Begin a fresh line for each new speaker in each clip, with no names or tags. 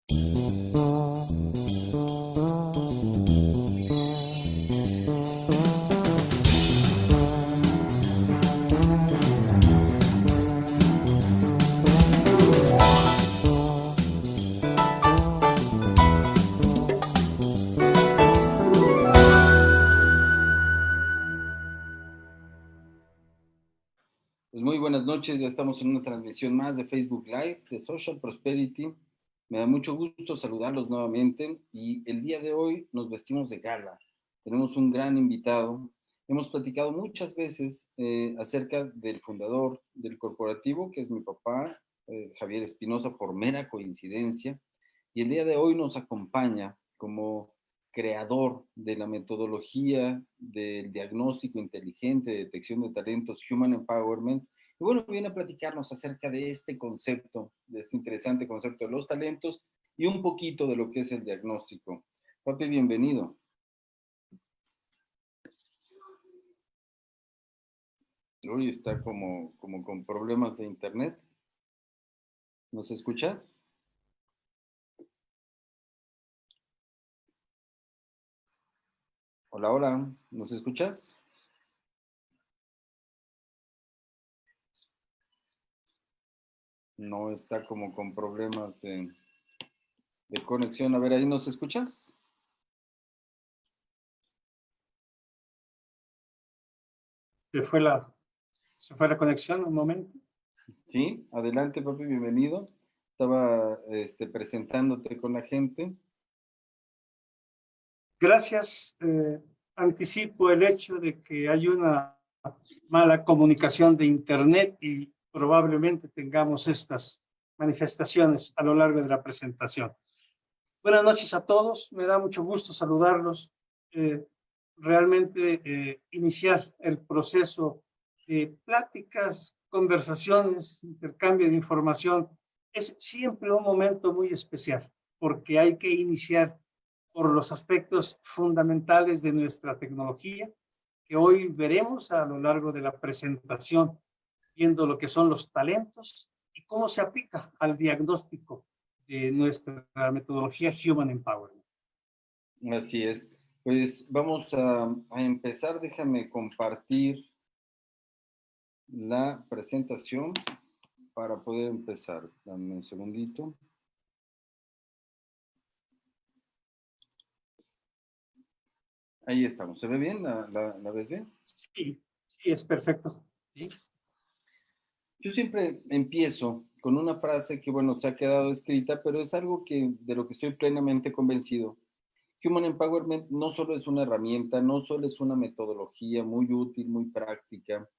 Pues muy buenas noches, ya estamos en una transmisión más de Facebook Live de Social Prosperity. Me da mucho gusto saludarlos nuevamente y el día de hoy nos vestimos de gala. Tenemos un gran invitado. Hemos platicado muchas veces acerca del fundador del corporativo, que es mi papá, Javier Espinosa, por mera coincidencia. Y el día de hoy nos acompaña como creador de la metodología del diagnóstico inteligente de detección de talentos, Human Empowerment. Y bueno, viene a platicarnos acerca de este concepto, de este interesante concepto de los talentos y un poquito de lo que es el diagnóstico. Papi, bienvenido. Hoy está como con problemas de internet. ¿Nos escuchas? Hola, hola, ¿nos escuchas? No, está como con problemas de conexión. A ver, ¿ahí nos escuchas?
Se fue la conexión un momento.
Sí, adelante, papi, bienvenido. Estaba presentándote con la gente.
Gracias. Anticipo el hecho de que hay una mala comunicación de internet y probablemente tengamos estas manifestaciones a lo largo de la presentación. Buenas noches a todos. Me da mucho gusto saludarlos. Realmente iniciar el proceso de pláticas, conversaciones, intercambio de información es siempre un momento muy especial porque hay que iniciar por los aspectos fundamentales de nuestra tecnología que hoy veremos a lo largo de la presentación, viendo lo que son los talentos y cómo se aplica al diagnóstico de nuestra metodología Human Empowerment.
Así es. Pues vamos a empezar. Déjame compartir la presentación para poder empezar. Dame un segundito. Ahí estamos. ¿Se ve bien? ¿La ves bien?
Sí, sí, es perfecto. ¿Sí?
Yo siempre empiezo con una frase que, bueno, se ha quedado escrita, pero es algo de lo que estoy plenamente convencido. Human Empowerment no solo es una herramienta, no solo es una metodología muy útil, muy práctica,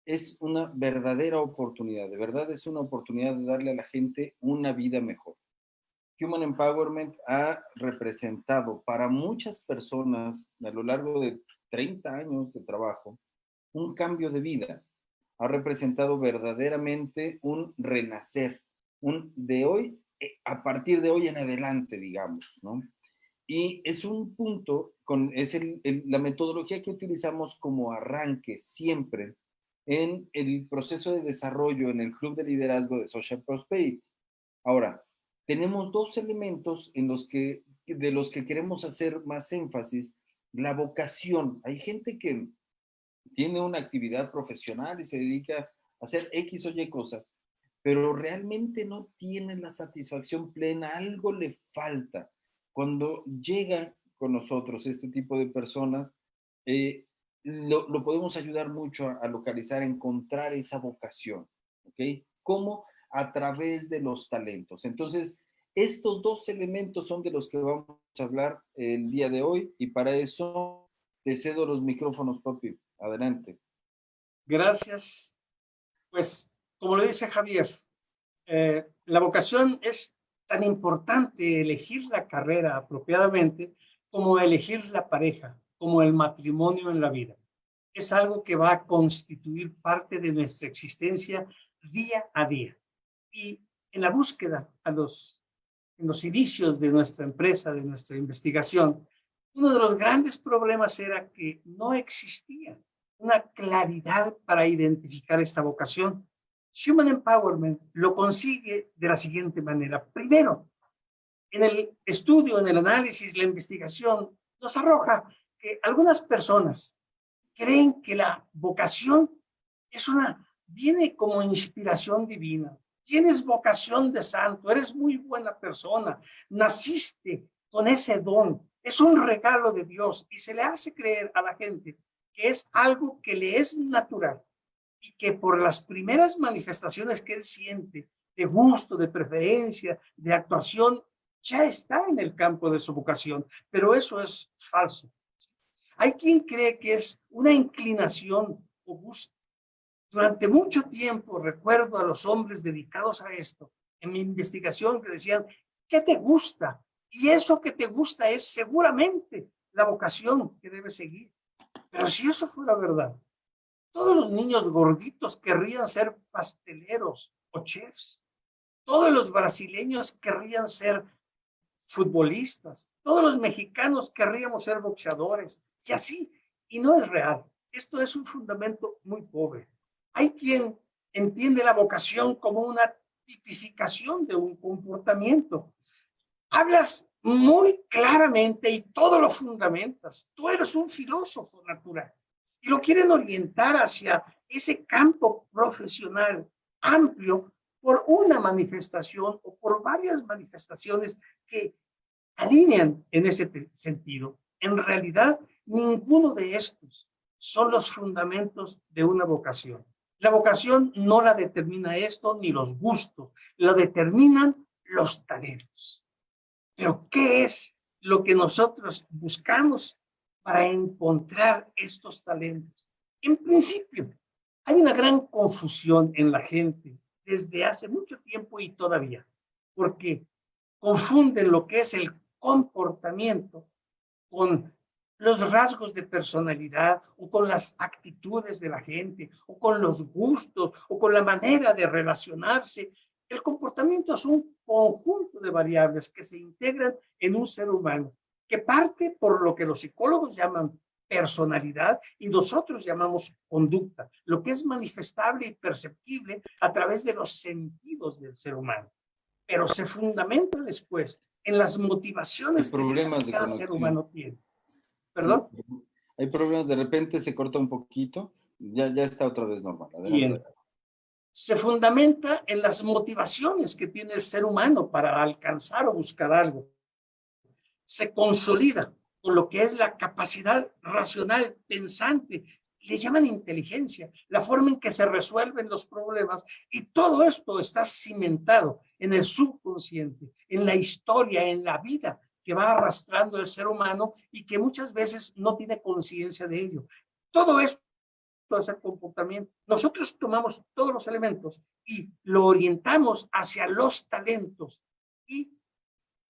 es una verdadera oportunidad, de verdad es una oportunidad de darle a la gente una vida mejor. Human Empowerment ha representado para muchas personas a lo largo de 30 años de trabajo un cambio de vida. Ha representado verdaderamente un renacer, un de hoy, a partir de hoy en adelante, digamos, ¿no? Y es un punto, la metodología que utilizamos como arranque siempre en el proceso de desarrollo en el Club de Liderazgo de Social Prosperity. Ahora, tenemos dos elementos de los que queremos hacer más énfasis. La vocación. Hay gente que tiene una actividad profesional y se dedica a hacer X o Y cosas, pero realmente no tiene la satisfacción plena, algo le falta. Cuando llegan con nosotros este tipo de personas, lo podemos ayudar mucho a localizar, a encontrar esa vocación, ¿ok? ¿Cómo? A través de los talentos. Entonces, estos dos elementos son de los que vamos a hablar el día de hoy y para eso te cedo los micrófonos, papi. Adelante.
Gracias. Pues, como lo dice Javier, la vocación es tan importante elegir la carrera apropiadamente como elegir la pareja, como el matrimonio en la vida. Es algo que va a constituir parte de nuestra existencia día a día. Y en la búsqueda, en los inicios de nuestra empresa, de nuestra investigación, uno de los grandes problemas era que no existía una claridad para identificar esta vocación. Human Empowerment lo consigue de la siguiente manera. Primero, En el estudio, en el análisis, la investigación, nos arroja que algunas personas creen que la vocación viene como inspiración divina. Tienes vocación de santo, eres muy buena persona, naciste con ese don, es un regalo de Dios y se le hace creer a la gente que es algo que le es natural y que por las primeras manifestaciones que él siente de gusto, de preferencia, de actuación, ya está en el campo de su vocación, pero eso es falso. Hay quien cree que es una inclinación o gusto. Durante mucho tiempo recuerdo a los hombres dedicados a esto, en mi investigación, que decían, ¿qué te gusta? Y eso que te gusta es seguramente la vocación que debes seguir. Pero si eso fuera verdad, todos los niños gorditos querrían ser pasteleros o chefs. Todos los brasileños querrían ser futbolistas. Todos los mexicanos querríamos ser boxeadores. Y así. Y no es real. Esto es un fundamento muy pobre. Hay quien entiende la vocación como una tipificación de un comportamiento. Hablas muy claramente y todo lo fundamentas. Tú eres un filósofo natural y lo quieren orientar hacia ese campo profesional amplio por una manifestación o por varias manifestaciones que alinean en ese sentido. En realidad, ninguno de estos son los fundamentos de una vocación. La vocación no la determina esto ni los gustos, lo determinan los talentos. Pero ¿qué es lo que nosotros buscamos para encontrar estos talentos? En principio, hay una gran confusión en la gente desde hace mucho tiempo y todavía, porque confunden lo que es el comportamiento con los rasgos de personalidad o con las actitudes de la gente o con los gustos o con la manera de relacionarse. El comportamiento es un conjunto de variables que se integran en un ser humano, que parte por lo que los psicólogos llaman personalidad y nosotros llamamos conducta, lo que es manifestable y perceptible a través de los sentidos del ser humano, pero se fundamenta después en las
Hay
motivaciones de vida
problemas
que
de
cada ser
conexión.
humano tiene. ¿Perdón?
Hay problemas, de repente se corta un poquito. Ya está otra vez normal. Adelante.
Bien. Se fundamenta en las motivaciones que tiene el ser humano para alcanzar o buscar algo. Se consolida con lo que es la capacidad racional, pensante, le llaman inteligencia, la forma en que se resuelven los problemas, y todo esto está cimentado en el subconsciente, en la historia, en la vida que va arrastrando el ser humano y que muchas veces no tiene conciencia de ello. Todo esto es el comportamiento. Nosotros tomamos todos los elementos y lo orientamos hacia los talentos y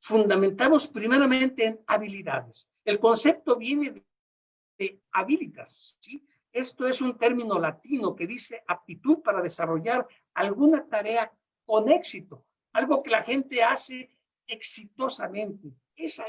fundamentamos primeramente en habilidades. El concepto viene de habilitas, ¿sí? Esto es un término latino que dice aptitud para desarrollar alguna tarea con éxito, algo que la gente hace exitosamente. Esa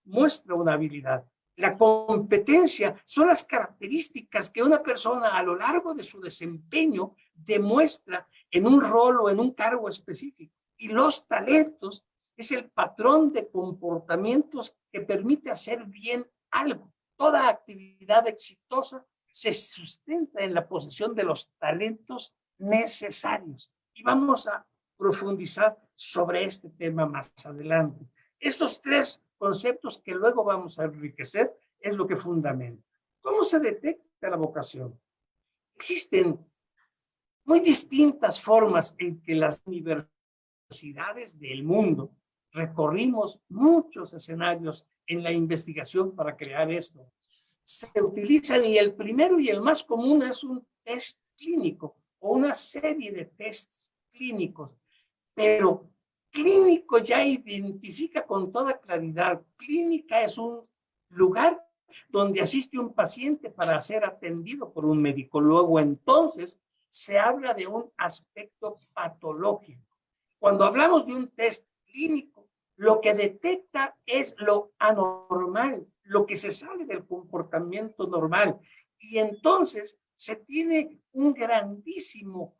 muestra una habilidad. La competencia son las características que una persona a lo largo de su desempeño demuestra en un rol o en un cargo específico. Y los talentos es el patrón de comportamientos que permite hacer bien algo. Toda actividad exitosa se sustenta en la posesión de los talentos necesarios. Y vamos a profundizar sobre este tema más adelante. Esos tres conceptos que luego vamos a enriquecer es lo que fundamenta. ¿Cómo se detecta la vocación? Existen muy distintas formas en que las universidades del mundo recorrimos muchos escenarios en la investigación para crear esto. Se utilizan y el primero y el más común es un test clínico o una serie de tests clínicos, pero clínico ya identifica con toda claridad. Clínica es un lugar donde asiste un paciente para ser atendido por un médico. Luego entonces se habla de un aspecto patológico. Cuando hablamos de un test clínico, lo que detecta es lo anormal, lo que se sale del comportamiento normal. Y entonces se tiene un grandísimo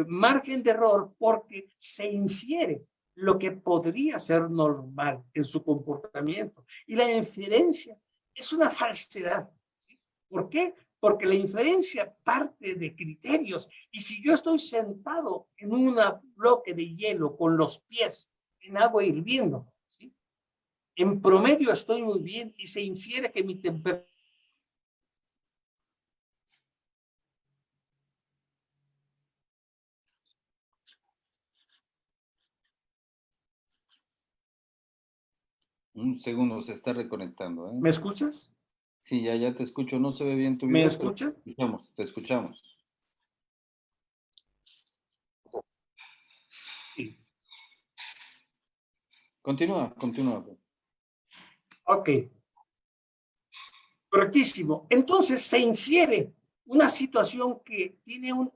margen de error porque se infiere lo que podría ser normal en su comportamiento. Y la inferencia es una falsedad. ¿Sí? ¿Por qué? Porque la inferencia parte de criterios. Y si yo estoy sentado en un bloque de hielo con los pies en agua hirviendo, ¿sí? En promedio estoy muy bien y se infiere que mi temperatura.
Un segundo, se está reconectando, ¿eh?
¿Me escuchas?
Sí, ya te escucho. No se ve bien tu
¿Me
video, pero
escuchas?
te escuchamos.
Sí.
Continúa.
Ok. Correctísimo. Entonces se infiere una situación que tiene una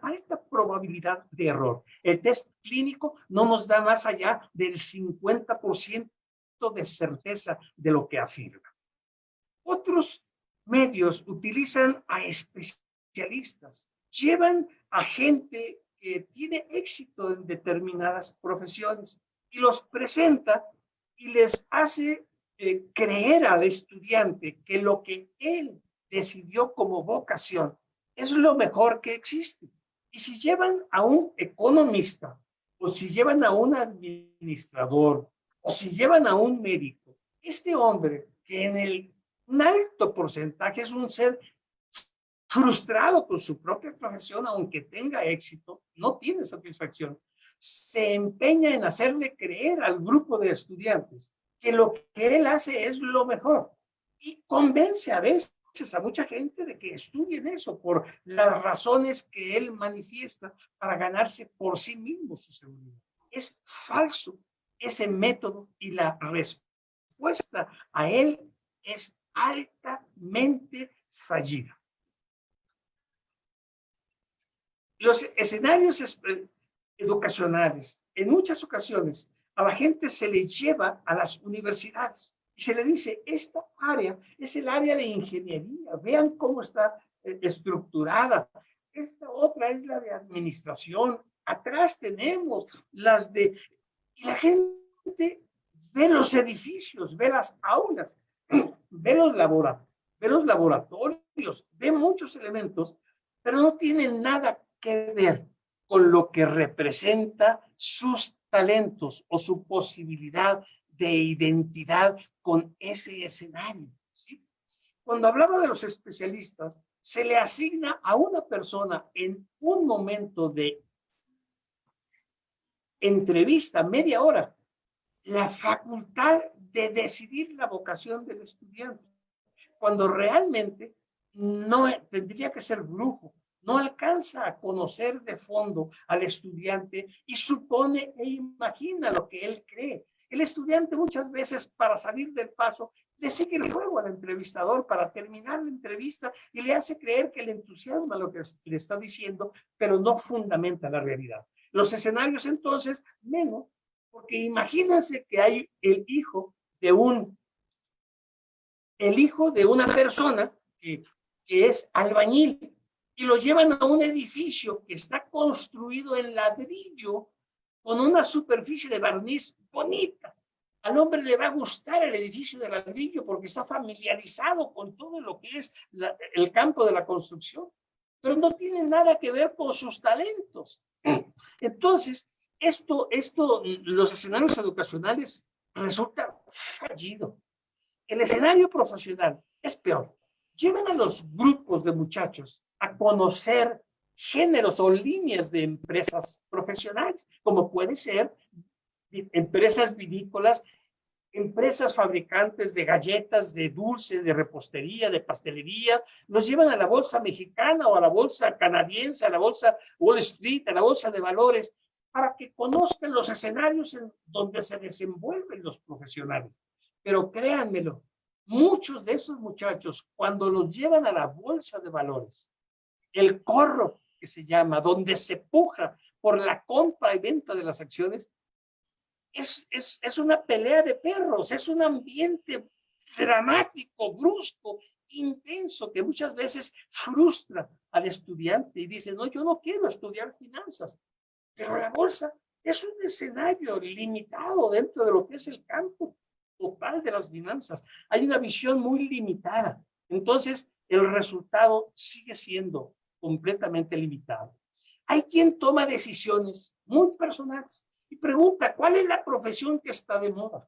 alta probabilidad de error. El test clínico no nos da más allá del 50% de certeza de lo que afirma. Otros medios utilizan a especialistas, llevan a gente que tiene éxito en determinadas profesiones y los presenta y les hace creer al estudiante que lo que él decidió como vocación es lo mejor que existe. Y si llevan a un economista, o si llevan a un administrador, o si llevan a un médico, este hombre que un alto porcentaje es un ser frustrado con su propia profesión, aunque tenga éxito, no tiene satisfacción, se empeña en hacerle creer al grupo de estudiantes que lo que él hace es lo mejor y convence a veces a mucha gente de que estudien eso por las razones que él manifiesta para ganarse por sí mismo su seguridad. Es falso ese método y la respuesta a él es altamente fallida. Los escenarios educacionales, en muchas ocasiones, a la gente se le lleva a las universidades y se le dice, esta área es el área de ingeniería, vean cómo está estructurada. Esta otra es la de administración. Atrás tenemos las de... Y la gente ve los edificios, ve las aulas, ve los laboratorios, ve muchos elementos, pero no tienen nada que ver con lo que representa sus talentos o su posibilidad de identidad con ese escenario. ¿Sí? Cuando hablaba de los especialistas, se le asigna a una persona en un momento de entrevista, media hora, la facultad de decidir la vocación del estudiante, cuando realmente no tendría que ser brujo, no alcanza a conocer de fondo al estudiante y supone e imagina lo que él cree. El estudiante muchas veces, para salir del paso, le sigue el juego al entrevistador para terminar la entrevista y le hace creer que le entusiasma lo que le está diciendo, pero no fundamenta la realidad. Los escenarios entonces, menos, porque imagínense que hay el hijo de una persona que es albañil y lo llevan a un edificio que está construido en ladrillo con una superficie de barniz bonita. Al hombre le va a gustar el edificio de ladrillo porque está familiarizado con todo lo que es el campo de la construcción, pero no tiene nada que ver con sus talentos. Entonces, los escenarios educacionales resultan fallidos. El escenario profesional es peor. Llevan a los grupos de muchachos a conocer géneros o líneas de empresas profesionales, como puede ser empresas vinícolas, empresas fabricantes de galletas, de dulce, de repostería, de pastelería, los llevan a la bolsa mexicana o a la bolsa canadiense, a la bolsa Wall Street, a la bolsa de valores, para que conozcan los escenarios en donde se desenvuelven los profesionales. Pero créanmelo, muchos de esos muchachos, cuando los llevan a la bolsa de valores, el corro que se llama, donde se puja por la compra y venta de las acciones, es una pelea de perros, es un ambiente dramático, brusco, intenso, que muchas veces frustra al estudiante y dice, no, yo no quiero estudiar finanzas, pero la bolsa Es un escenario limitado dentro de lo que es el campo total de las finanzas. Hay una visión muy limitada. Entonces, el resultado sigue siendo completamente limitado. Hay quien toma decisiones muy personales y pregunta, ¿cuál es la profesión que está de moda?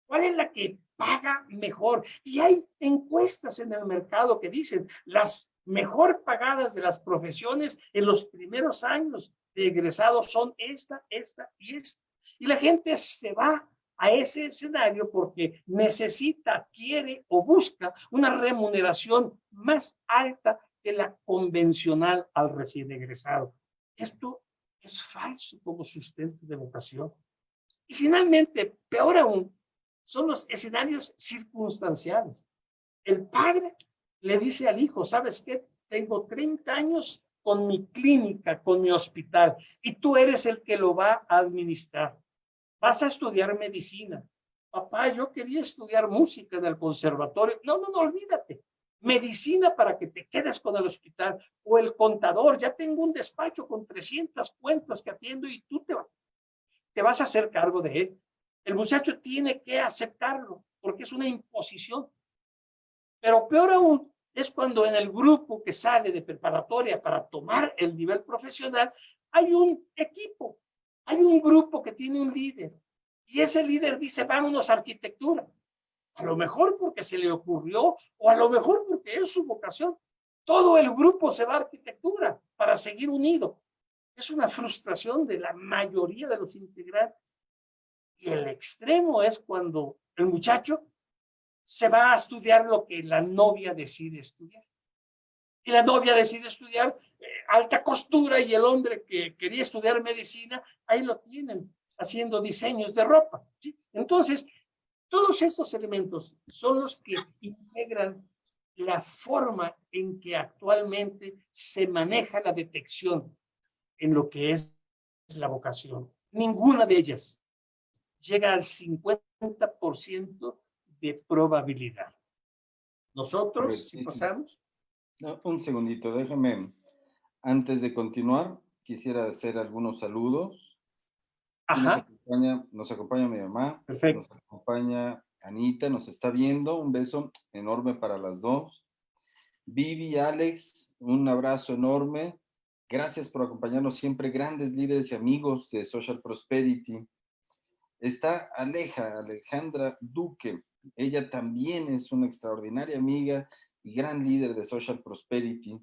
¿Cuál es la que paga mejor? Y hay encuestas en el mercado que dicen las mejor pagadas de las profesiones en los primeros años de egresados son esta, esta y esta. Y la gente se va a ese escenario porque necesita, quiere o busca una remuneración más alta que la convencional al recién egresado. Esto es falso como sustento de vocación. Y finalmente, peor aún, son los escenarios circunstanciales. El padre le dice al hijo, ¿sabes qué? Tengo 30 años con mi clínica, con mi hospital, y tú eres el que lo va a administrar. Vas a estudiar medicina. Papá, yo quería estudiar música en el conservatorio. No, no, no, olvídate. Medicina para que te quedes con el hospital. O el contador, ya tengo un despacho con 300 cuentas que atiendo y tú te vas a hacer cargo de él. El muchacho tiene que aceptarlo porque es una imposición. Pero peor aún es cuando en el grupo que sale de preparatoria para tomar el nivel profesional hay un equipo, hay un grupo que tiene un líder y ese líder dice vámonos a arquitectura. A lo mejor porque se le ocurrió o a lo mejor porque es su vocación. Todo el grupo se va a arquitectura para seguir unido. Es una frustración de la mayoría de los integrantes. Y el extremo es cuando el muchacho se va a estudiar lo que la novia decide estudiar. Y la novia decide estudiar alta costura y el hombre que quería estudiar medicina, ahí lo tienen, haciendo diseños de ropa. ¿Sí? Entonces, todos estos elementos son los que integran la forma en que actualmente se maneja la detección en lo que es la vocación. Ninguna de ellas llega al 50% de probabilidad. Nosotros, si
Correctísimo.
pasamos.
No, un segundito, déjame, antes de continuar, quisiera hacer algunos saludos. Aquí
Ajá,
nos acompaña mi mamá, nos
perfecto.
acompaña Anita, nos está viendo, un beso enorme para las dos. Vivi, Alex, un abrazo enorme. Gracias por acompañarnos siempre, grandes líderes y amigos de Social Prosperity. Está Alejandra Duque. Ella también es una extraordinaria amiga y gran líder de Social Prosperity.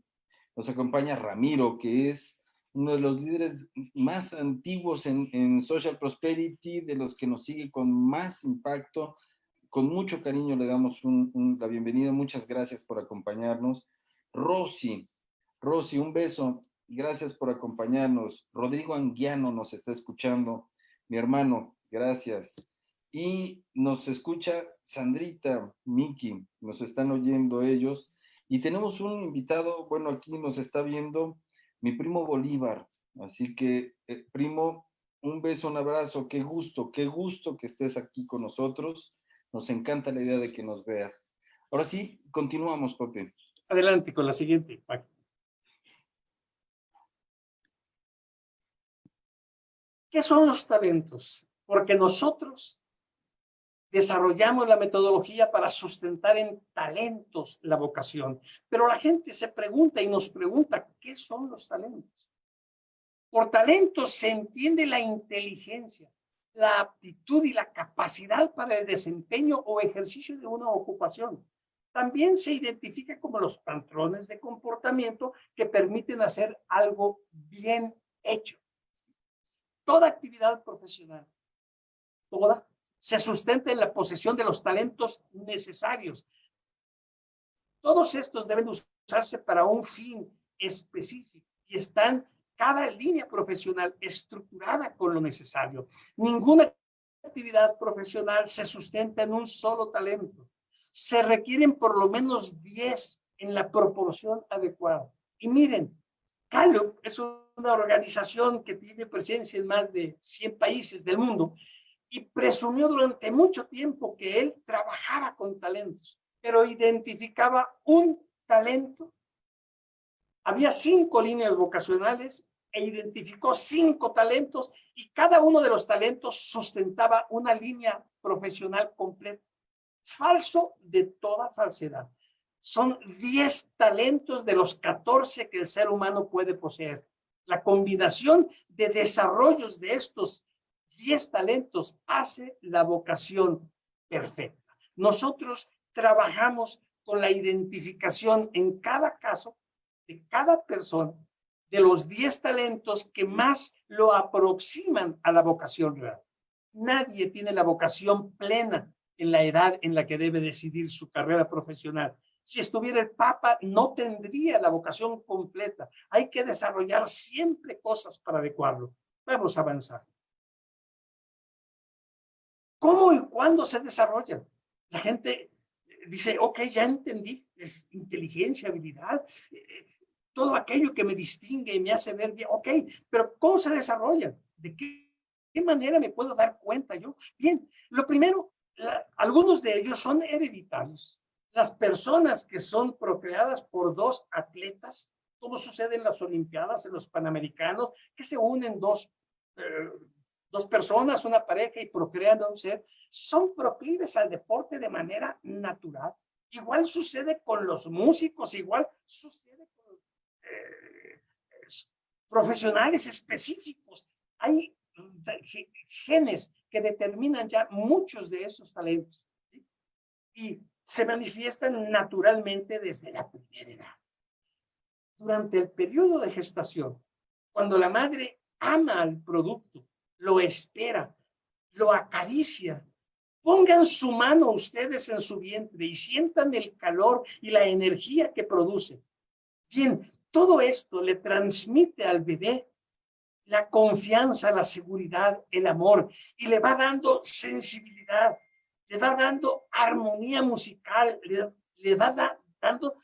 Nos acompaña Ramiro, que es uno de los líderes más antiguos en Social Prosperity, de los que nos sigue con más impacto. Con mucho cariño le damos la bienvenida. Muchas gracias por acompañarnos. Rosy, un beso. Gracias por acompañarnos. Rodrigo Anguiano nos está escuchando. Mi hermano, gracias. Y nos escucha Sandrita, Miki, nos están oyendo ellos. Y tenemos un invitado, bueno, aquí nos está viendo mi primo Bolívar. Así que, primo, un beso, un abrazo. Qué gusto que estés aquí con nosotros. Nos encanta la idea de que nos veas. Ahora sí, continuamos, Pepe.
Adelante con la siguiente página. ¿Qué son los talentos? Porque nosotros desarrollamos la metodología para sustentar en talentos la vocación. Pero la gente se pregunta y nos pregunta, ¿qué son los talentos? Por talentos se entiende la inteligencia, la aptitud y la capacidad para el desempeño o ejercicio de una ocupación. También se identifica como los patrones de comportamiento que permiten hacer algo bien hecho. Toda actividad profesional, toda, se sustenta en la posesión de los talentos necesarios. Todos estos deben usarse para un fin específico y están cada línea profesional estructurada con lo necesario. Ninguna actividad profesional se sustenta en un solo talento. Se requieren por lo menos 10 en la proporción adecuada. Y miren, Gallup es una organización que tiene presencia en más de 100 países del mundo y presumió durante mucho tiempo que él trabajaba con talentos, pero identificaba un talento. Había 5 líneas vocacionales e identificó 5 talentos y cada uno de los talentos sustentaba una línea profesional completa. Falso de toda falsedad. Son 10 talentos de los 14 que el ser humano puede poseer. La combinación de desarrollos de estos 10 talentos hace la vocación perfecta. Nosotros trabajamos con la identificación en cada caso de cada persona de los 10 talentos que más lo aproximan a la vocación real. Nadie tiene la vocación plena en la edad en la que debe decidir su carrera profesional. Si estuviera el Papa, no tendría la vocación completa. Hay que desarrollar siempre cosas para adecuarlo. Vamos a avanzar. ¿Cómo y cuándo se desarrollan? La gente dice, ok, ya entendí, es inteligencia, habilidad, todo aquello que me distingue y me hace ver bien, ok, pero ¿cómo se desarrollan? ¿De qué manera me puedo dar cuenta yo? Bien, lo primero, algunos de ellos son hereditarios. Las personas que son procreadas por 2 atletas, como sucede en las Olimpiadas, en los Panamericanos, que se unen dos personas, una pareja, y procrean a un ser, son proclives al deporte de manera natural. Igual sucede con los músicos, igual sucede con profesionales específicos. Hay genes que determinan ya muchos de esos talentos, ¿sí? Y se manifiestan naturalmente desde la primera edad. Durante el periodo de gestación, cuando la madre ama al producto, lo espera, lo acaricia, pongan su mano ustedes en su vientre y sientan el calor y la energía que produce. Bien, todo esto le transmite al bebé la confianza, la seguridad, el amor, y le va dando sensibilidad, le va dando armonía musical, le va dando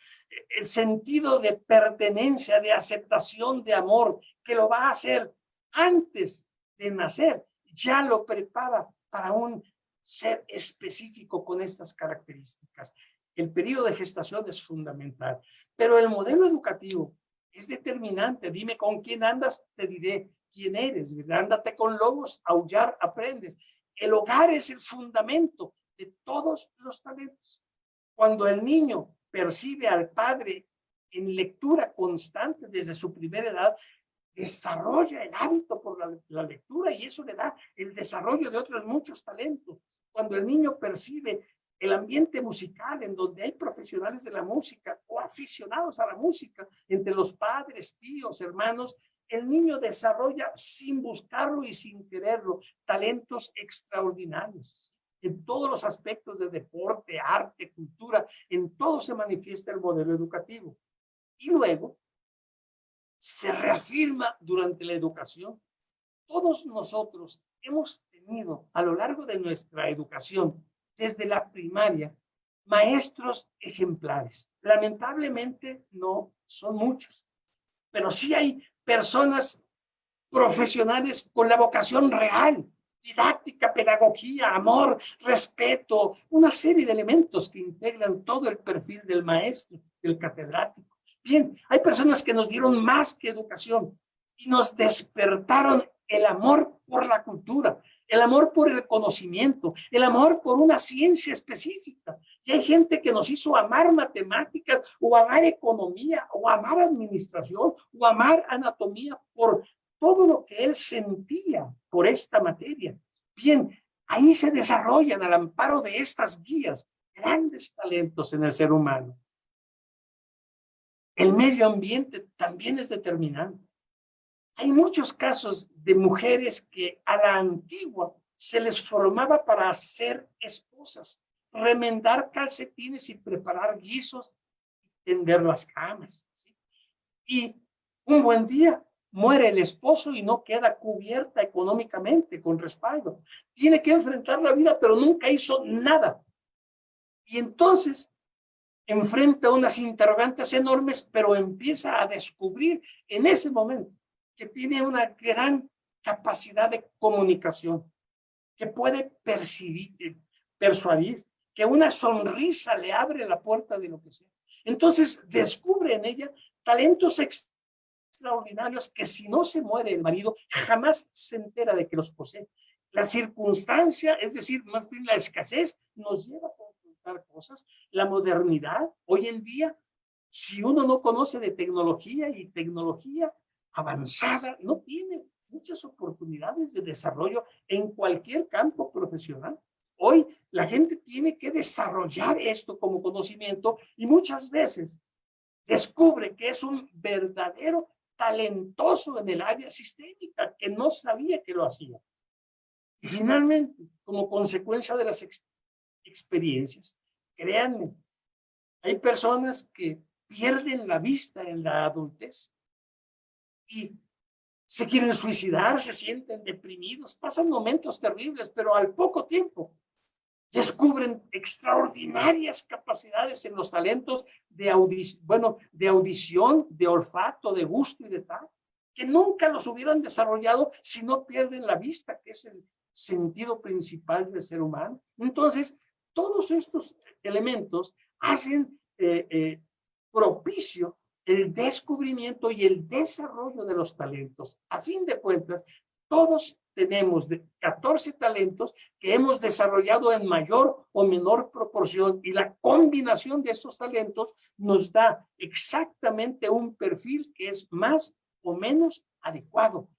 el sentido de pertenencia, de aceptación, de amor, que lo va a hacer antes de nacer, ya lo prepara para un ser específico con estas características. El periodo de gestación es fundamental, pero el modelo educativo es determinante. Dime con quién andas, te diré quién eres. Ándate con lobos, aullar aprendes. El hogar es el fundamento de todos los talentos. Cuando el niño percibe al padre en lectura constante desde su primera edad, desarrolla el hábito por la lectura y eso le da el desarrollo de otros muchos talentos. Cuando el niño percibe el ambiente musical en donde hay profesionales de la música o aficionados a la música, entre los padres, tíos, hermanos, el niño desarrolla sin buscarlo y sin quererlo talentos extraordinarios. En todos los aspectos de deporte, arte, cultura, en todo se manifiesta el modelo educativo. Y luego se reafirma durante la educación. Todos nosotros hemos tenido a lo largo de nuestra educación, desde la primaria, maestros ejemplares. Lamentablemente no son muchos, pero sí hay personas profesionales con la vocación real, didáctica, pedagogía, amor, respeto, una serie de elementos que integran todo el perfil del maestro, del catedrático. Bien, hay personas que nos dieron más que educación y nos despertaron el amor por la cultura, el amor por el conocimiento, el amor por una ciencia específica. Y hay gente que nos hizo amar matemáticas o amar economía o amar administración o amar anatomía por todo lo que él sentía por esta materia. Bien, ahí se desarrollan al amparo de estas guías grandes talentos en el ser humano. El medio ambiente también es determinante. Hay muchos casos de mujeres que a la antigua se les formaba para ser esposas, remendar calcetines y preparar guisos, tender las camas, ¿sí? Y un buen día muere el esposo y no queda cubierta económicamente con respaldo. Tiene que enfrentar la vida, pero nunca hizo nada. Y entonces enfrenta unas interrogantes enormes, pero empieza a descubrir en ese momento que tiene una gran capacidad de comunicación, que puede persuadir, que una sonrisa le abre la puerta de lo que sea. Entonces descubre en ella talentos extraordinarios que si no se muere el marido, jamás se entera de que los posee. La circunstancia, es decir, más bien la escasez, nos lleva a confrontar cosas. La modernidad, hoy en día, si uno no conoce de tecnología y tecnología avanzada, no tiene muchas oportunidades de desarrollo en cualquier campo profesional. Hoy la gente tiene que desarrollar esto como conocimiento y muchas veces descubre que es un verdadero talentoso en el área sistémica que no sabía que lo hacía. Y finalmente, como consecuencia de las experiencias, créanme, hay personas que pierden la vista en la adultez y se quieren suicidar, se sienten deprimidos, pasan momentos terribles, pero al poco tiempo descubren extraordinarias capacidades en los talentos de de audición, de olfato, de gusto y de tal, que nunca los hubieran desarrollado si no pierden la vista, que es el sentido principal del ser humano. Entonces, todos estos elementos hacen propicio el descubrimiento y el desarrollo de los talentos. A fin de cuentas, todos tenemos 14 talentos que hemos desarrollado en mayor o menor proporción y la combinación de estos talentos nos da exactamente un perfil que es más o menos adecuado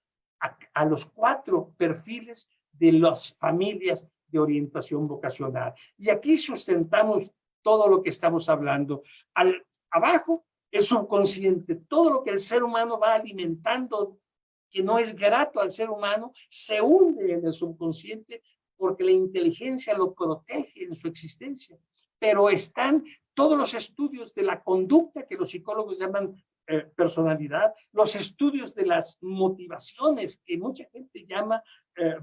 a los 4 perfiles de las familias de orientación vocacional. Y aquí sustentamos todo lo que estamos hablando. Abajo, el subconsciente, todo lo que el ser humano va alimentando que no es grato al ser humano, se hunde en el subconsciente porque la inteligencia lo protege en su existencia. Pero están todos los estudios de la conducta que los psicólogos llaman personalidad, los estudios de las motivaciones que mucha gente llama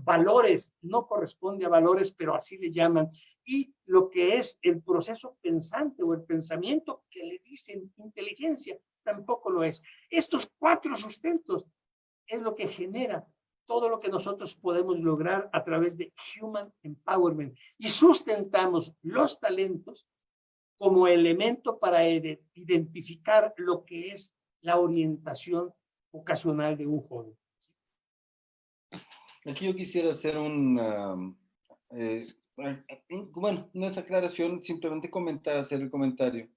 valores, no corresponde a valores, pero así le llaman, y lo que es el proceso pensante o el pensamiento que le dicen inteligencia, tampoco lo es. Estos 4 sustentos es lo que genera todo lo que nosotros podemos lograr a través de Human Empowerment y sustentamos los talentos como elemento para identificar lo que es la orientación vocacional de un joven.
Aquí yo quisiera hacer bueno, no es aclaración, simplemente hacer el comentario,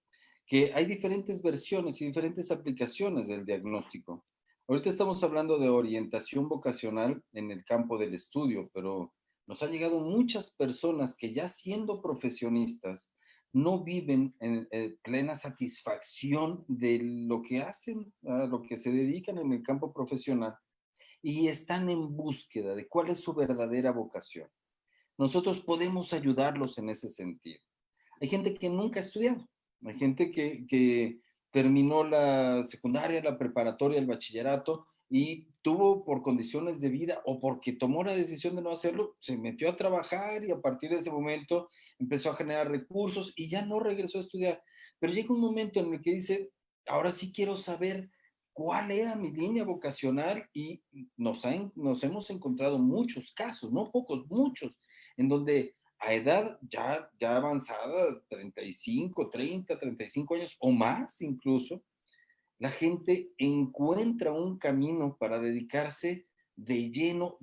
que hay diferentes versiones y diferentes aplicaciones del diagnóstico. Ahorita estamos hablando de orientación vocacional en el campo del estudio, pero nos han llegado muchas personas que ya siendo profesionistas no viven en plena satisfacción de lo que hacen, a lo que se dedican en el campo profesional y están en búsqueda de cuál es su verdadera vocación. Nosotros podemos ayudarlos en ese sentido. Hay gente que nunca ha estudiado, hay gente que terminó la secundaria, la preparatoria, el bachillerato y tuvo por condiciones de vida o porque tomó la decisión de no hacerlo, se metió a trabajar y a partir de ese momento empezó a generar recursos y ya no regresó a estudiar. Pero llega un momento en el que dice, ahora sí quiero saber cuál era mi línea vocacional y nos hemos encontrado muchos casos, no pocos, muchos, en donde a edad ya avanzada, 35, 30, 35 años o más incluso, la gente encuentra un camino para dedicarse de lleno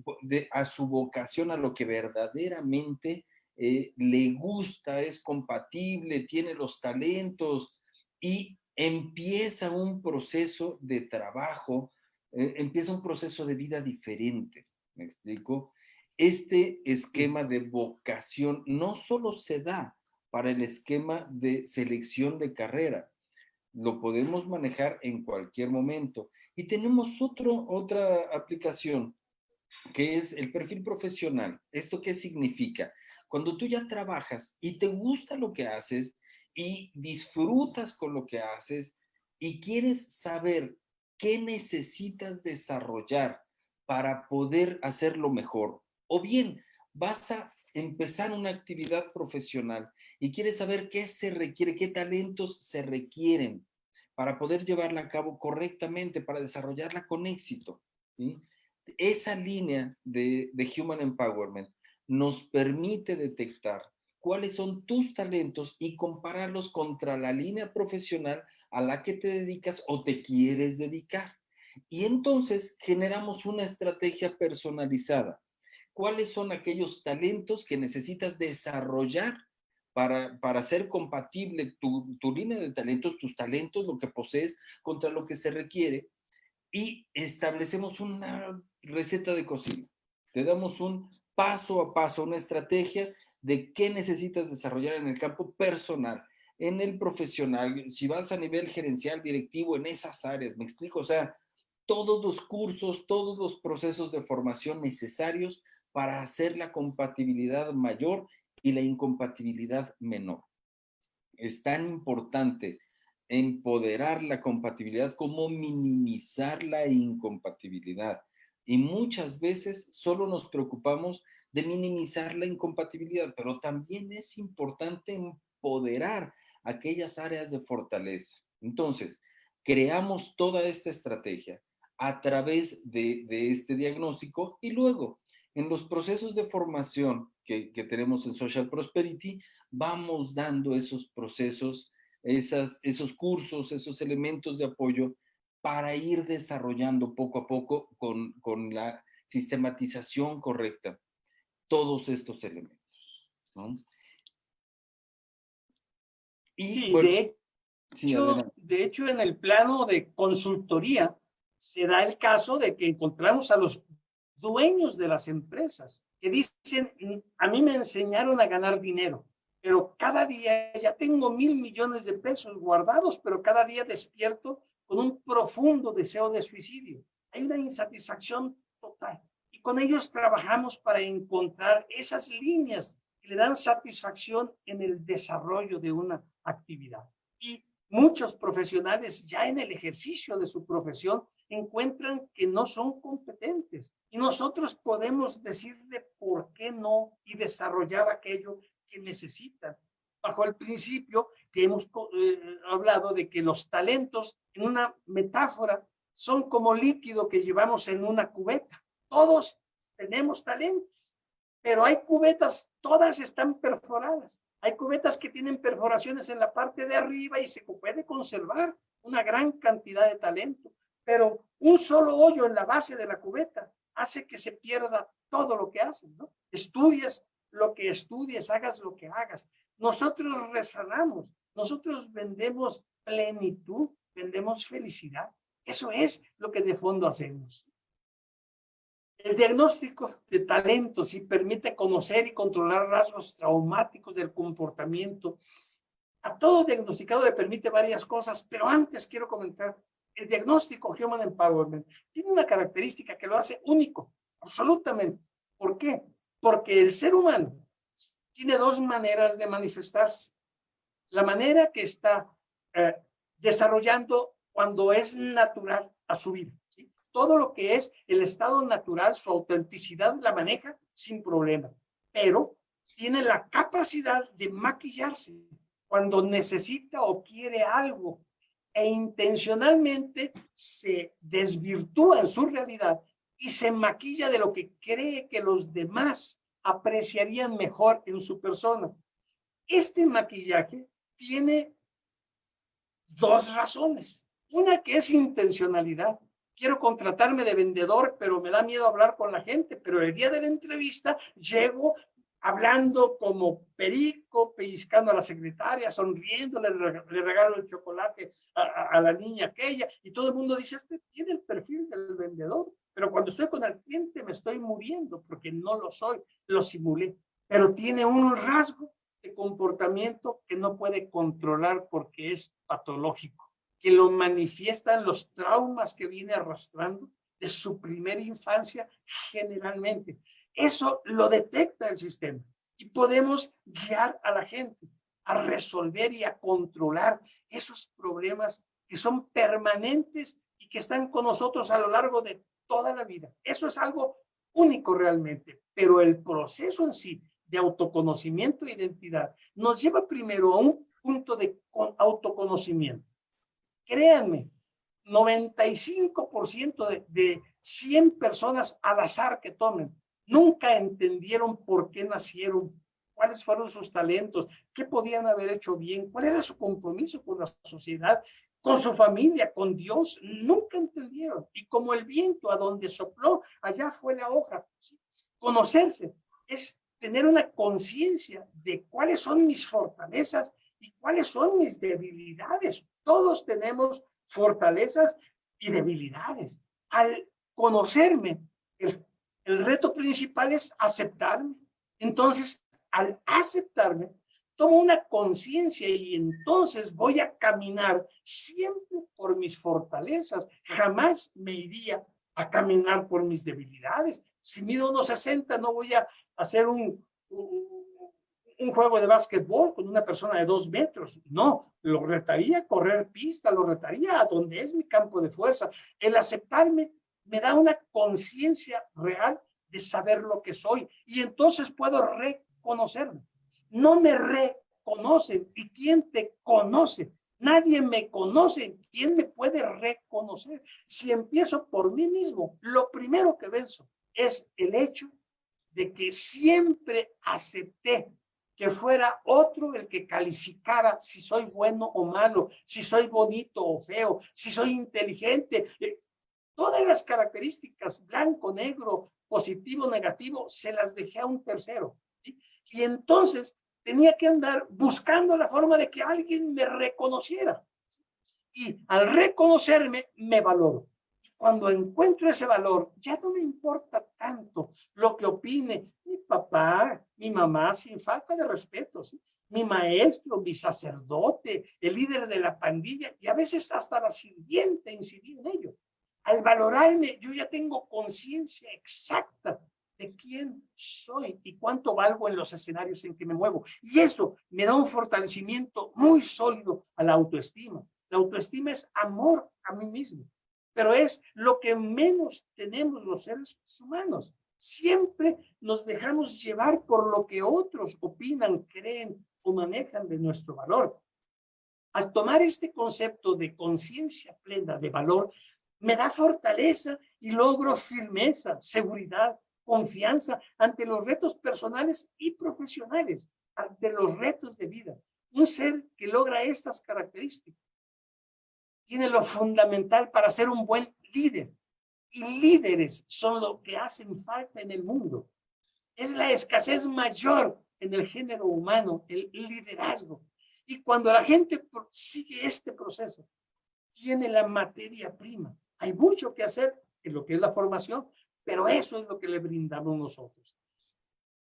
a su vocación, a lo que verdaderamente le gusta, es compatible, tiene los talentos y empieza un proceso de trabajo, empieza un proceso de vida diferente. ¿Me explico? Este esquema de vocación no solo se da para el esquema de selección de carrera, lo podemos manejar en cualquier momento. Y tenemos otra aplicación que es el perfil profesional. ¿Esto qué significa? Cuando tú ya trabajas y te gusta lo que haces y disfrutas con lo que haces y quieres saber qué necesitas desarrollar para poder hacerlo mejor, o bien vas a empezar una actividad profesional y quieres saber qué se requiere, qué talentos se requieren para poder llevarla a cabo correctamente, para desarrollarla con éxito, ¿sí? Esa línea de Human Empowerment nos permite detectar cuáles son tus talentos y compararlos contra la línea profesional a la que te dedicas o te quieres dedicar. Y entonces generamos una estrategia personalizada. ¿Cuáles son aquellos talentos que necesitas desarrollar para hacer compatible tu línea de talentos, tus talentos, lo que posees, contra lo que se requiere? Y establecemos una receta de cocina. Te damos un paso a paso, una estrategia de qué necesitas desarrollar en el campo personal, en el profesional, si vas a nivel gerencial, directivo, en esas áreas, ¿me explico? O sea, todos los cursos, todos los procesos de formación necesarios para hacer la compatibilidad mayor y la incompatibilidad menor. Es tan importante empoderar la compatibilidad como minimizar la incompatibilidad. Y muchas veces solo nos preocupamos de minimizar la incompatibilidad, pero también es importante empoderar aquellas áreas de fortaleza. Entonces, creamos toda esta estrategia a través de este diagnóstico y luego en los procesos de formación que tenemos en Social Prosperity, vamos dando esos procesos, esos cursos, esos elementos de apoyo para ir desarrollando poco a poco con la sistematización correcta todos estos elementos, ¿no? Y
Sí,
bueno, sí, adelante.
de hecho, en el plano de consultoría se da el caso de que encontramos a los dueños de las empresas que dicen, a mí me enseñaron a ganar dinero, pero cada día ya tengo 1.000 millones de pesos guardados, pero cada día despierto con un profundo deseo de suicidio. Hay una insatisfacción total. Y con ellos trabajamos para encontrar esas líneas que le dan satisfacción en el desarrollo de una actividad. Y muchos profesionales ya en el ejercicio de su profesión encuentran que no son competentes y nosotros podemos decirle por qué no y desarrollar aquello que necesitan bajo el principio que hemos hablado de que los talentos en una metáfora son como líquido que llevamos en una cubeta. Todos tenemos talentos, pero hay cubetas, todas están perforadas. Hay cubetas que tienen perforaciones en la parte de arriba y se puede conservar una gran cantidad de talento, pero un solo hoyo en la base de la cubeta hace que se pierda todo lo que hacen, ¿no? Estudias lo que estudies, hagas lo que hagas. Nosotros rezagamos, nosotros vendemos plenitud, vendemos felicidad. Eso es lo que de fondo hacemos. El diagnóstico de talentos sí permite conocer y controlar rasgos traumáticos del comportamiento. A todo diagnosticado le permite varias cosas, pero antes quiero comentar, el diagnóstico Human Empowerment tiene una característica que lo hace único, absolutamente. ¿Por qué? Porque el ser humano tiene dos maneras de manifestarse. La manera que está eh, desarrollando cuando es natural a su vida. ¿Sí? Todo lo que es el estado natural, su autenticidad la maneja sin problema, pero tiene la capacidad de maquillarse cuando necesita o quiere algo e intencionalmente se desvirtúa en su realidad y se maquilla de lo que cree que los demás apreciarían mejor en su persona. Este maquillaje tiene dos razones. Una que es intencionalidad. Quiero contratarme de vendedor, pero me da miedo hablar con la gente. Pero el día de la entrevista llego hablando como perico, pellizcando a la secretaria, sonriendo, le regalo el chocolate a la niña aquella. Y todo el mundo dice, este tiene el perfil del vendedor. Pero cuando estoy con el cliente me estoy muriendo porque no lo soy, lo simulé. Pero tiene un rasgo de comportamiento que no puede controlar porque es patológico, que lo manifiestan los traumas que viene arrastrando de su primera infancia generalmente. Eso lo detecta el sistema y podemos guiar a la gente a resolver y a controlar esos problemas que son permanentes y que están con nosotros a lo largo de toda la vida. Eso es algo único realmente, pero el proceso en sí de autoconocimiento e identidad nos lleva primero a un punto de autoconocimiento. Créanme, 95% de 100 personas al azar que tomen nunca entendieron por qué nacieron, cuáles fueron sus talentos, qué podían haber hecho bien, cuál era su compromiso con la sociedad, con su familia, con Dios, nunca entendieron. Y como el viento a donde sopló, allá fue la hoja. ¿Sí? Conocerse es tener una conciencia de cuáles son mis fortalezas y cuáles son mis debilidades. Todos tenemos fortalezas y debilidades. Al conocerme, el reto principal es aceptarme. Entonces, al aceptarme, tomo una conciencia y entonces voy a caminar siempre por mis fortalezas. Jamás me iría a caminar por mis debilidades. Si mido 1,60, no voy a hacer un juego de básquetbol con una persona de 2 metros. No, lo retaría a correr pista, lo retaría a donde es mi campo de fuerza. El aceptarme me da una conciencia real de saber lo que soy y entonces puedo reconocerme. No me reconocen. ¿Y quién te conoce? Nadie me conoce. ¿Quién me puede reconocer? Si empiezo por mí mismo, lo primero que venzo es el hecho de que siempre acepté que fuera otro el que calificara si soy bueno o malo, si soy bonito o feo, si soy inteligente. Todas las características, blanco, negro, positivo, negativo, se las dejé a un tercero. ¿Sí? Y entonces tenía que andar buscando la forma de que alguien me reconociera. Y al reconocerme, me valoro. Cuando encuentro ese valor, ya no me importa tanto lo que opine mi papá, mi mamá, sin falta de respeto, ¿sí? Mi maestro, mi sacerdote, el líder de la pandilla y a veces hasta la sirvienta incidí en ello. Al valorarme, yo ya tengo conciencia exacta de quién soy y cuánto valgo en los escenarios en que me muevo. Y eso me da un fortalecimiento muy sólido a la autoestima. La autoestima es amor a mí mismo, pero es lo que menos tenemos los seres humanos. Siempre nos dejamos llevar por lo que otros opinan, creen o manejan de nuestro valor. Al tomar este concepto de conciencia plena de valor, me da fortaleza y logro firmeza, seguridad, confianza ante los retos personales y profesionales, ante los retos de vida. Un ser que logra estas características tiene lo fundamental para ser un buen líder. Y líderes son lo que hacen falta en el mundo. Es la escasez mayor en el género humano, el liderazgo. Y cuando la gente sigue este proceso, tiene la materia prima. Hay mucho que hacer en lo que es la formación, pero eso es lo que le brindamos nosotros.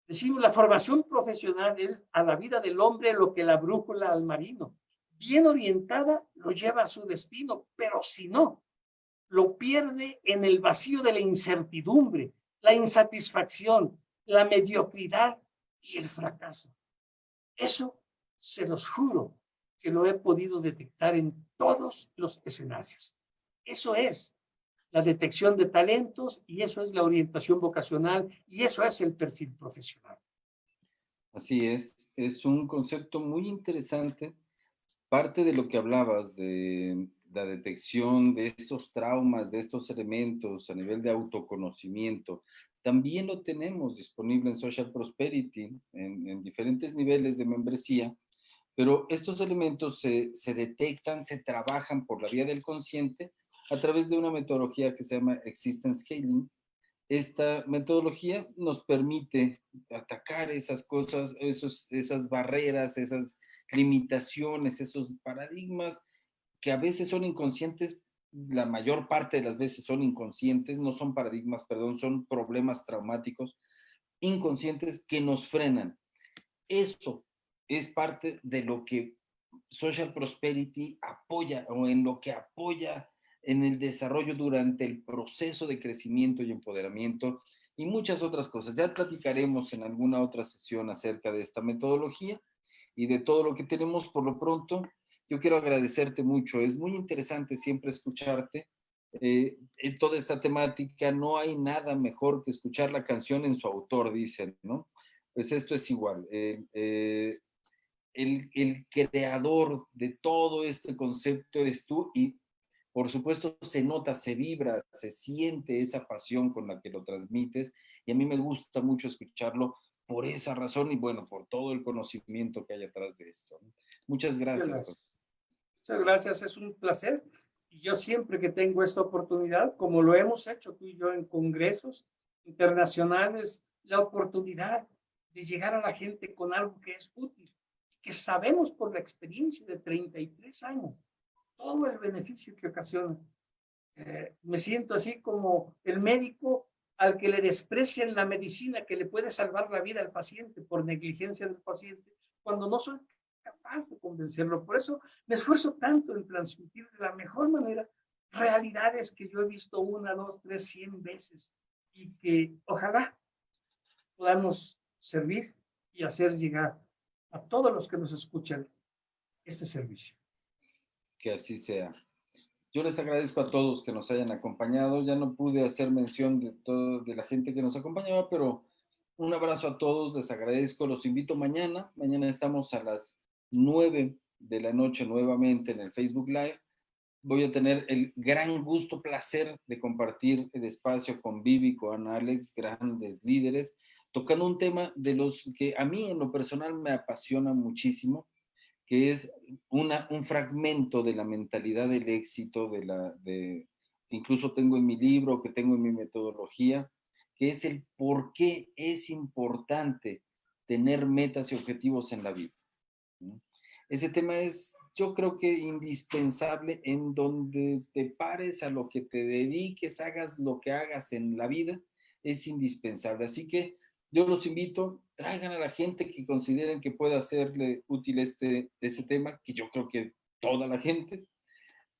Decimos, la formación profesional es a la vida del hombre lo que la brújula al marino. Bien orientada lo lleva a su destino, pero si no, lo pierde en el vacío de la incertidumbre, la insatisfacción, la mediocridad y el fracaso. Eso se los juro que lo he podido detectar en todos los escenarios. Eso es la detección de talentos y eso es la orientación vocacional y eso es el perfil profesional.
Así es un concepto muy interesante. Parte de lo que hablabas de la detección de estos traumas, de estos elementos a nivel de autoconocimiento, también lo tenemos disponible en Social Prosperity, en diferentes niveles de membresía, pero estos elementos se detectan, se trabajan por la vía del consciente a través de una metodología que se llama Existence Scaling. Esta metodología nos permite atacar esas cosas, esas barreras, esas limitaciones, esos paradigmas que a veces son inconscientes, la mayor parte de las veces son inconscientes, no son paradigmas, perdón, son problemas traumáticos inconscientes que nos frenan. Eso es parte de lo que Social Prosperity apoya o en lo que apoya en el desarrollo durante el proceso de crecimiento y empoderamiento y muchas otras cosas. Ya platicaremos en alguna otra sesión acerca de esta metodología y de todo lo que tenemos por lo pronto. Yo quiero agradecerte mucho. Es muy interesante siempre escucharte. En toda esta temática no hay nada mejor que escuchar la canción en su autor, dicen, ¿no? Pues esto es igual. El creador de todo este concepto eres tú y por supuesto se nota, se vibra, se siente esa pasión con la que lo transmites y a mí me gusta mucho escucharlo por esa razón y bueno, por todo el conocimiento que hay atrás de esto. Muchas gracias, José.
Muchas gracias, es un placer. Y yo siempre que tengo esta oportunidad, como lo hemos hecho tú y yo en congresos internacionales, la oportunidad de llegar a la gente con algo que es útil, que sabemos por la experiencia de 33 años, todo el beneficio que ocasiona. Me siento así como el médico al que le desprecian la medicina que le puede salvar la vida al paciente por negligencia del paciente, cuando no soy capaz de convencerlo. Por eso me esfuerzo tanto en transmitir de la mejor manera realidades que yo he visto una, dos, tres, 100 veces y que ojalá podamos servir y hacer llegar a todos los que nos escuchan este servicio.
Que así sea. Yo les agradezco a todos que nos hayan acompañado. Ya no pude hacer mención de la gente que nos acompañaba, pero un abrazo a todos, les agradezco, los invito mañana. Mañana estamos a las 9 de la noche nuevamente en el Facebook Live. Voy a tener el gran gusto, placer de compartir el espacio con Vivi, con Alex, grandes líderes, tocando un tema de los que a mí en lo personal me apasiona muchísimo, que es un fragmento de la mentalidad del éxito, incluso tengo en mi libro, que tengo en mi metodología, que es el por qué es importante tener metas y objetivos en la vida, ¿no? Ese tema es, yo creo que indispensable en donde te pares, a lo que te dediques, hagas lo que hagas en la vida, es indispensable. Así que yo los invito, traigan a la gente que consideren que pueda hacerle útil este tema, que yo creo que toda la gente,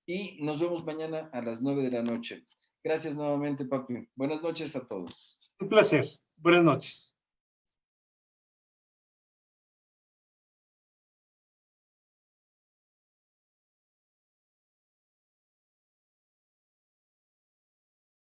y nos vemos mañana a las 9 de la noche. Gracias nuevamente, papi. Buenas noches a todos.
Un placer. Buenas noches.